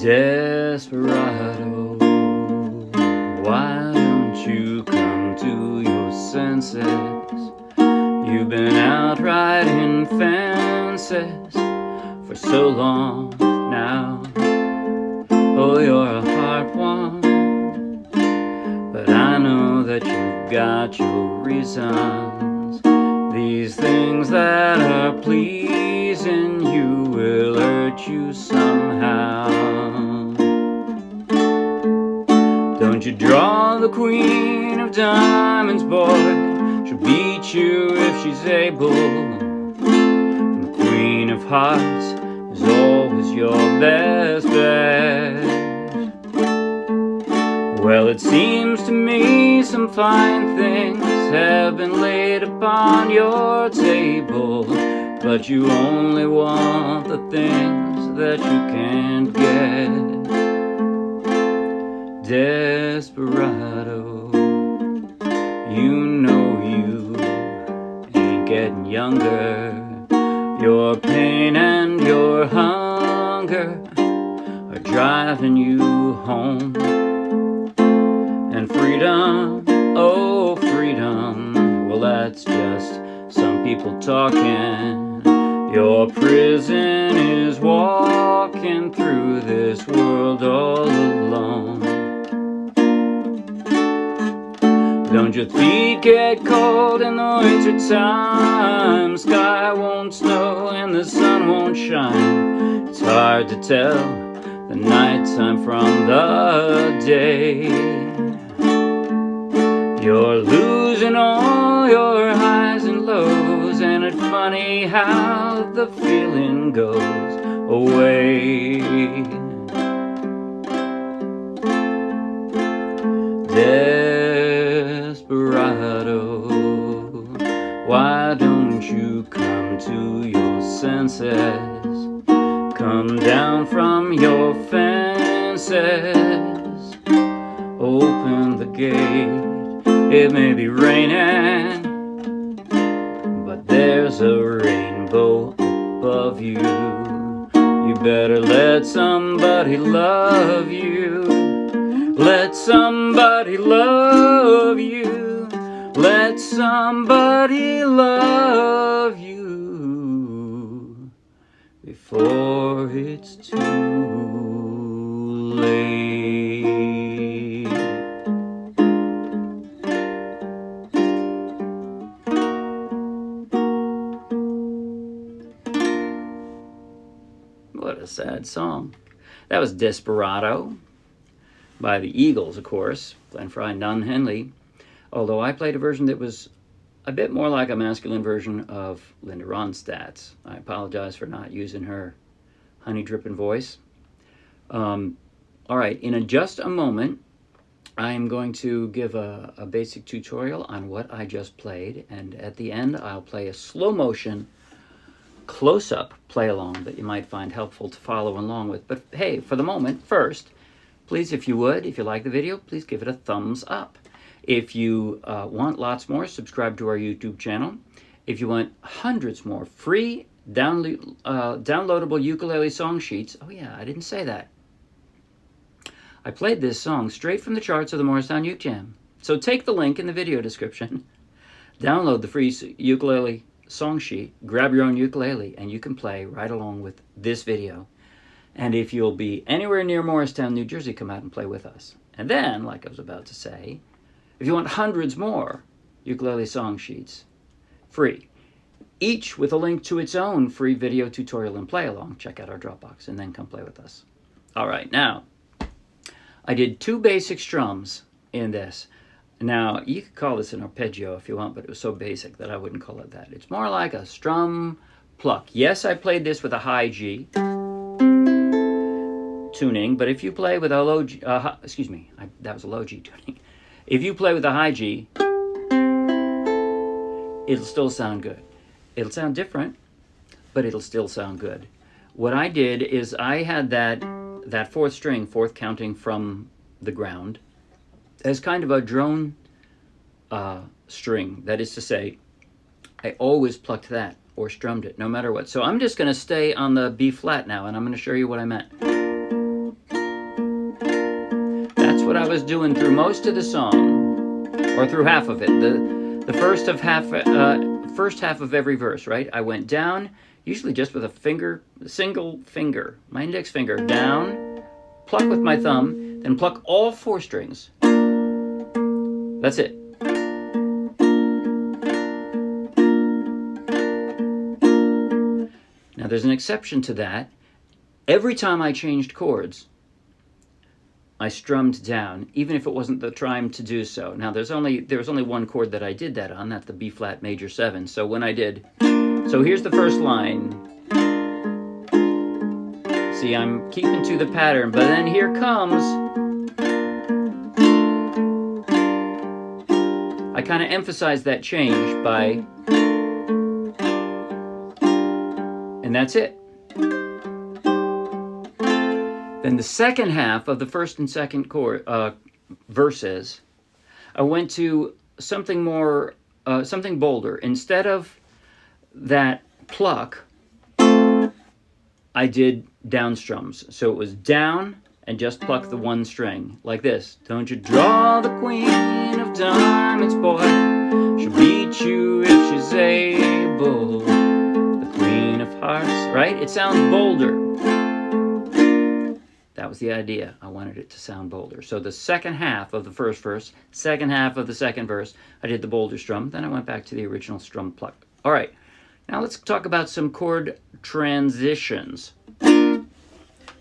Desperado, why don't you come to your senses? You've been out riding fences for so long now. Oh, you're a hard one, but I know that you've got your reasons. These things that are pleasing you will hurt you somehow. Don't you draw the queen of diamonds, boy. She'll beat you if she's able. And the queen of hearts is always your best bet. Well, it seems to me some fine things have been laid upon your table, but you only want the things that you can't get. Desperado, you know you ain't getting younger. Your pain and your hunger are driving you home. And freedom, oh freedom, well that's just some people talking. Your prison is walking through this world all alone. Don't your feet get cold in the winter time? Sky won't snow and the sun won't shine. It's hard to tell the nighttime from the day. You're losing all your highs and lows, and it's funny how the feeling goes away. Desperado, why don't you come to your senses? Come down from your fences. Open the gate. It may be raining, but there's a rainbow above you. You better let somebody love you. Let somebody love you. Let somebody love you before it's too late. What a sad song. That was Desperado by the Eagles, of course, Glenn Frey Don Henley. Although I played a version that was a bit more like a masculine version of Linda Ronstadt's. I apologize for not using her honey-dripping voice. All right, in just a moment, I'm going to give a basic tutorial on what I just played, and at the end, I'll play a slow-motion close-up play-along that you might find helpful to follow along with. But hey, for the moment, first, please, if you would, if you like the video, please give it a thumbs up. If you want lots more, subscribe to our YouTube channel. If you want hundreds more free downloadable ukulele song sheets, oh yeah, I didn't say that. I played this song straight from the charts of the Morristown Uke Jam. So take the link in the video description, download the free ukulele song sheet, grab your own ukulele, and you can play right along with this video. And if you'll be anywhere near Morristown, New Jersey, come out and play with us. And then, like I was about to say, if you want hundreds more ukulele song sheets, free, each with a link to its own free video tutorial and play along, check out our Dropbox and then come play with us. All right, now, I did 2 basic strums in this. Now, you could call this an arpeggio if you want, but it was so basic that I wouldn't call it that. It's more like a strum pluck. Yes, I played this with a high G tuning, but if you play with a low G, that was a low G tuning. If you play with a high G, it'll still sound good. It'll sound different, but it'll still sound good. What I did is I had that 4th string, 4th counting from the ground, as kind of a drone string. That is to say, I always plucked that or strummed it, no matter what. So I'm just going to stay on the B flat now, and I'm going to show you what I meant. what I was doing through most of the song, or through half of it. The first half of every verse, right? I went down, usually just with a single finger, my index finger, down, pluck with my thumb, then pluck all 4 strings. That's it. Now there's an exception to that. Every time I changed chords, I strummed down, even if it wasn't the time to do so. Now there was only one chord that I did that on, that's the B flat major 7. So when I did, so here's the first line. See, I'm keeping to the pattern, but then here comes, I kind of emphasize that change by, and that's it. Then the second half of the first and second verses, I went to something more, something bolder. Instead of that pluck, I did down strums. So it was down and just pluck the 1 string, like this. Don't you draw the queen of diamonds, boy. She'll beat you if she's able. The queen of hearts, right? It sounds bolder. That was the idea. I wanted it to sound bolder. So the second half of the first verse, second half of the second verse, I did the bolder strum. Then I went back to the original strum pluck. All right. Now let's talk about some chord transitions.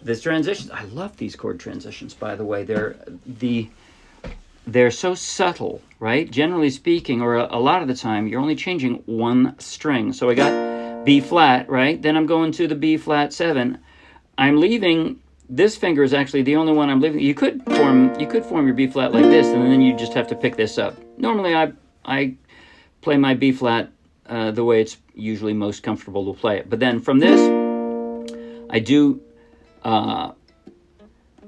This transition, I love these chord transitions, by the way. They're so subtle, right? Generally speaking, or a lot of the time, you're only changing 1 string. So I got B flat, right? Then I'm going to the B flat 7. I'm leaving. This finger is actually the only one I'm leaving. You could form your B flat like this, and then you just have to pick this up. Normally, I play my B flat the way it's usually most comfortable to play it. But then from this, I do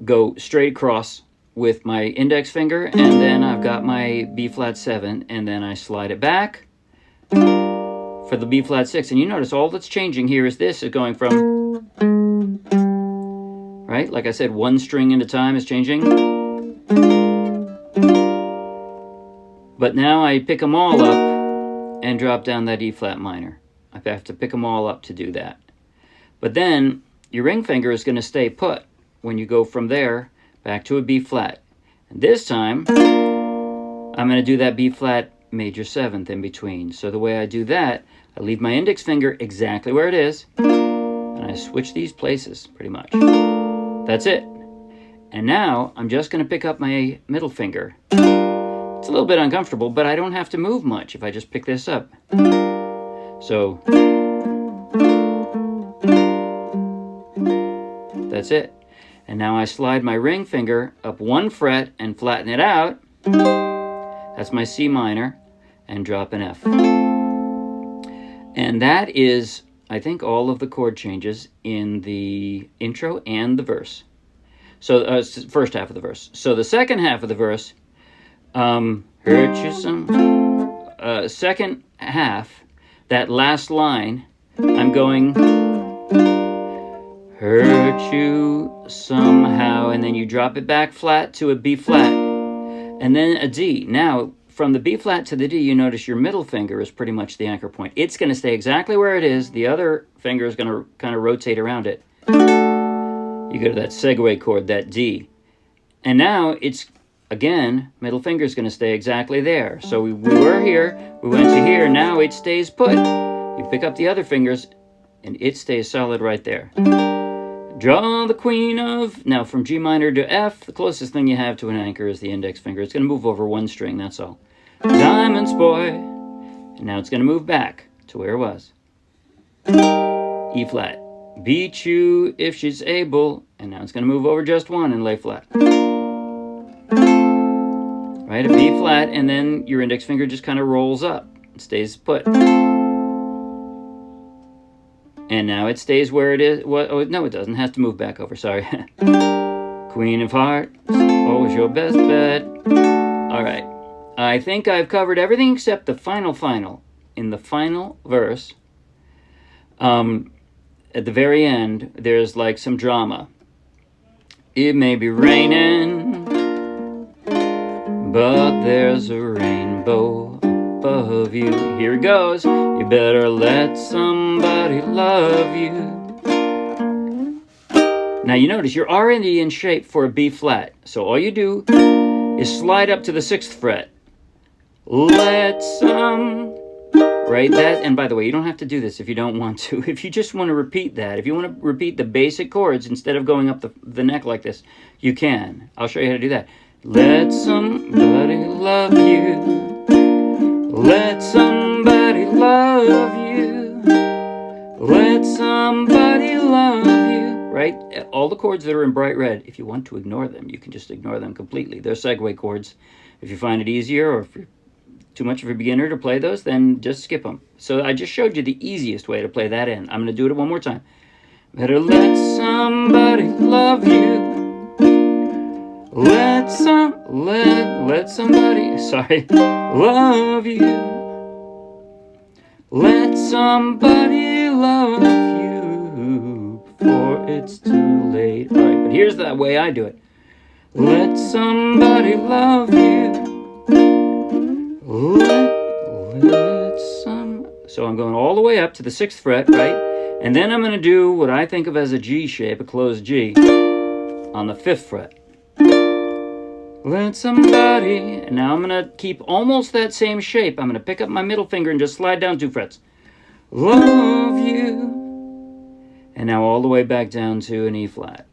go straight across with my index finger, and then I've got my B flat 7, and then I slide it back for the B flat 6. And you notice all that's changing here is this is going from, right? Like I said, 1 string at a time is changing. But now I pick them all up and drop down that E flat minor. I have to pick them all up to do that. But then your ring finger is going to stay put when you go from there back to a B flat. And this time, I'm going to do that B flat major 7th in between. So the way I do that, I leave my index finger exactly where it is, and I switch these places pretty much. That's it. And now I'm just going to pick up my middle finger. It's a little bit uncomfortable, but I don't have to move much if I just pick this up. So that's it. And now I slide my ring finger up 1 fret and flatten it out. That's my C minor, and drop an F. And that is, I think, all of the chord changes in the intro and the verse. So first half of the verse. So the second half of the verse, hurt you some. Second half, that last line, I'm going, hurt you somehow, and then you drop it back flat to a B flat, and then a D. Now, from the B flat to the D, you notice your middle finger is pretty much the anchor point. It's going to stay exactly where it is. The other finger is going to kind of rotate around it. You go to that segue chord, that D. And now it's, again, middle finger is going to stay exactly there. So we were here, we went to here, now it stays put. You pick up the other fingers, and it stays solid right there. Draw the queen of, now from G minor to F, the closest thing you have to an anchor is the index finger. It's going to move over 1 string, that's all. Diamonds, boy. And now it's going to move back to where it was. E flat. Beat you if she's able. And now it's going to move over just 1 and lay flat. Right, a B flat, and then your index finger just kind of rolls up. It stays put. And now it stays where it is. Well, oh, no, it doesn't. It has to move back over. Sorry. Queen of hearts, always your best bet. All right. I think I've covered everything except the final. In the final verse, at the very end, there's like some drama. It may be raining but there's a rainbow above you. Here it goes. You better let somebody love you. Now you notice you're already in shape for a B flat. So all you do is slide up to the 6th fret. Let some... Right, that, and by the way, you don't have to do this if you don't want to. If you just want to repeat that, if you want to repeat the basic chords instead of going up the neck like this, you can. I'll show you how to do that. Let somebody love you. Let somebody love you. Let somebody love you. Right? All the chords that are in bright red, if you want to ignore them, you can just ignore them completely. They're segue chords. If you find it easier, or if you're too much of a beginner to play those, then just skip them. So I just showed you the easiest way to play that in. I'm going to do it one more time. Better let somebody love you. Let somebody, sorry, love you. Let somebody love you before it's too late. All right, but here's the way I do it. Let somebody love you. So I'm going all the way up to the 6th fret, right? And then I'm going to do what I think of as a G shape, a closed G, on the 5th fret. Let somebody, and now I'm going to keep almost that same shape. I'm going to pick up my middle finger and just slide down 2 frets. Love you. And now all the way back down to an E flat.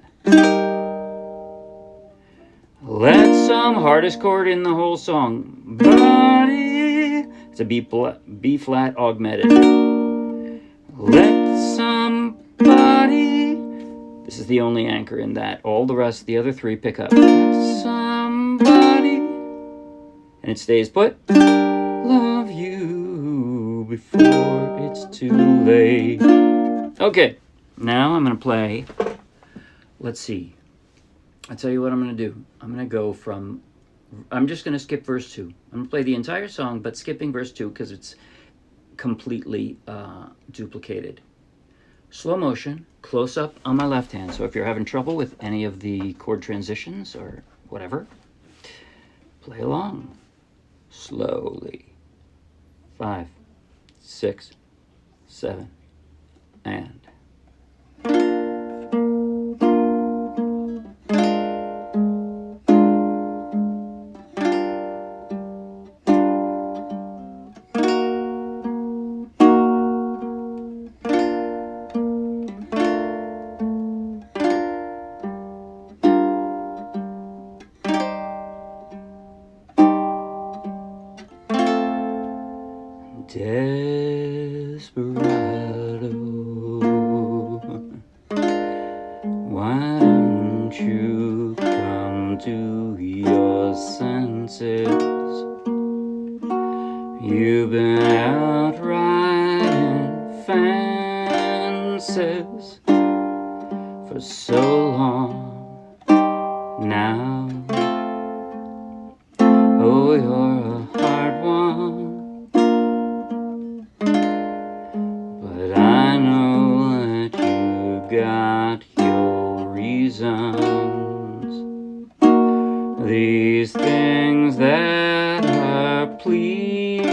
Let some, hardest chord in the whole song, body. It's a B flat augmented. Let somebody. This is the only anchor in that. All the rest, the other 3 pick up. Let somebody. And it stays put. Love you before it's too late. Okay, now I'm going to play. Let's see. I'll tell you what I'm going to do. I'm going to go from... I'm just going to skip verse 2. I'm going to play the entire song, but skipping verse 2 because it's completely duplicated. Slow motion, close up on my left hand. So if you're having trouble with any of the chord transitions or whatever, play along. Slowly. 5, 6, 7, and... Desperado, why don't you come to your senses? You've been out riding fen-ces for so long now. Oh, you're a hard one. Got your reasons. These things that are pleasing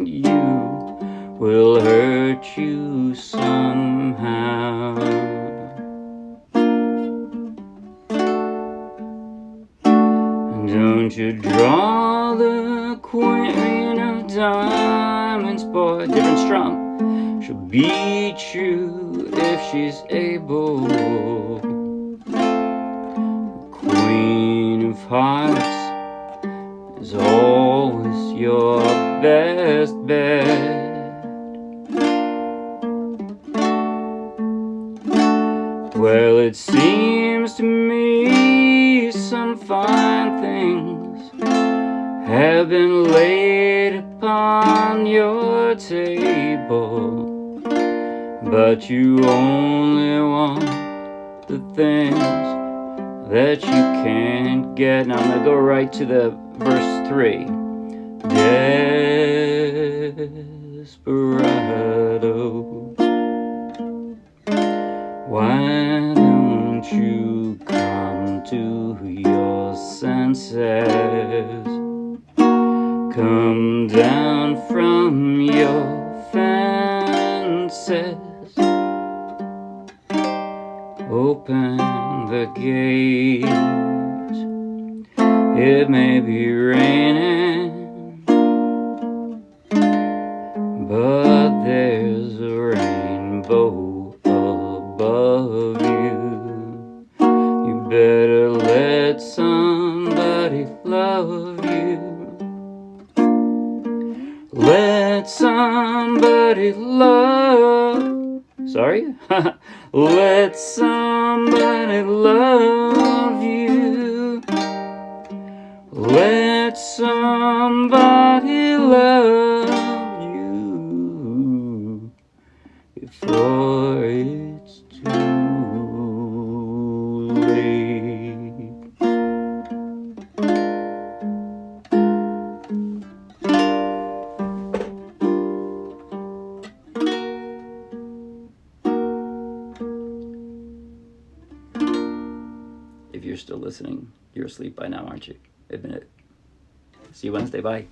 you will hurt you somehow. Don't you draw the queen of diamonds, boy, different strum. She'll beat you if she's able. Queen of hearts is always your best bet. Well, it seems to me some fine things have been laid upon your table, but you only want the things that you can't get. Now I'm going to go right to the verse 3. Desperado, why don't you come to your your senses. Come down from your fences. Open the gate. It may be raining, but there's a rainbow above you. You better let somebody love you. Let somebody love. Sorry? Let somebody love you. Let somebody love you before it's too late. If you're still listening, you're asleep by now, aren't you? Admit it. See you Wednesday. Bye.